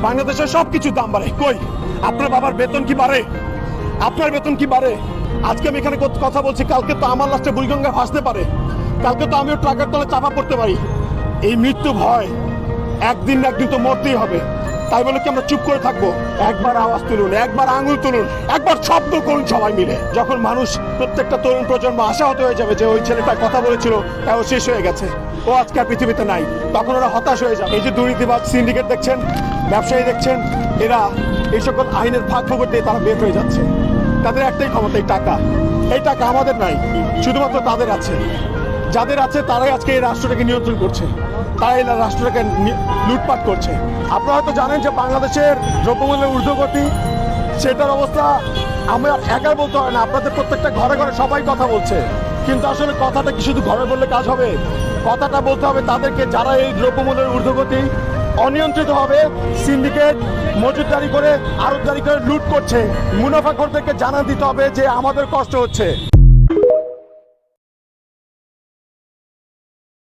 বাংলাদেশের সবকিছু দাম বাড়ে। কই আপনার বাবার বেতন কি বাড়ে? আপনার বেতন কি বাড়ে? আজকে আমি এখানে কথা বলছি, কালকে তো আমার লাস্টে বুড়িগঙ্গা ভাসতে পারে, কালকে তো আমিও ট্রাকের তলে চাপা পড়তে পারি। এই মৃত্যু ভয়, একদিন না একদিন তো মরতেই হবে। তাই বলে কি আমরা চুপ করে থাকবো? একবার আওয়াজ তুলুন, একবার আঙুল তুলুন, একবার শব্দ করুন সবাই মিলে। যখন মানুষ, প্রত্যেকটা তরুণ প্রজন্ম আশাহত হয়ে যাবে যে ওই ছেলেটা কথা বলেছিল তাও শেষ হয়ে গেছে, ও আজকে আর পৃথিবীতে নাই, তখন ওরা হতাশ হয়ে যাবে। এই যে দুর্নীতিবাজ সিন্ডিকেট দেখছেন, ব্যবসায়ী দেখছেন, এরা এই সকল আইনের ফাঁক ফোকর দিয়ে তারা বের হয়ে যাচ্ছে। তাদের একটাই ক্ষমতা, এই টাকা। এই টাকা আমাদের নাই, শুধুমাত্র তাদের আছে। যাদের আছে তারাই আজকে এই রাষ্ট্রটাকে নিয়ন্ত্রণ করছে, তারা এই রাষ্ট্রটাকে লুটপাট করছে। আপনারা হয়তো জানেন যে বাংলাদেশের দ্রব্যমূল্যের ঊর্ধ্বগতি, সেটার অবস্থা আমরা একা বলতে হয় না, আপনাদের প্রত্যেকটা ঘরে ঘরে সবাই কথা বলছে। কিন্তু আসলে কথাটা কি শুধু ঘরে বললে কাজ হবে? কথাটা বলতে হবে তাদেরকে যারা এই দ্রব্যমূল্যের ঊর্ধ্বগতি অনিয়ন্ত্রিত হবে সিন্ডিকেট মজুতদারি করে, আড়তদারি করে লুট করছে। মুনাফাখোরদেরকে জানান দিতে হবে যে আমাদের কষ্ট হচ্ছে।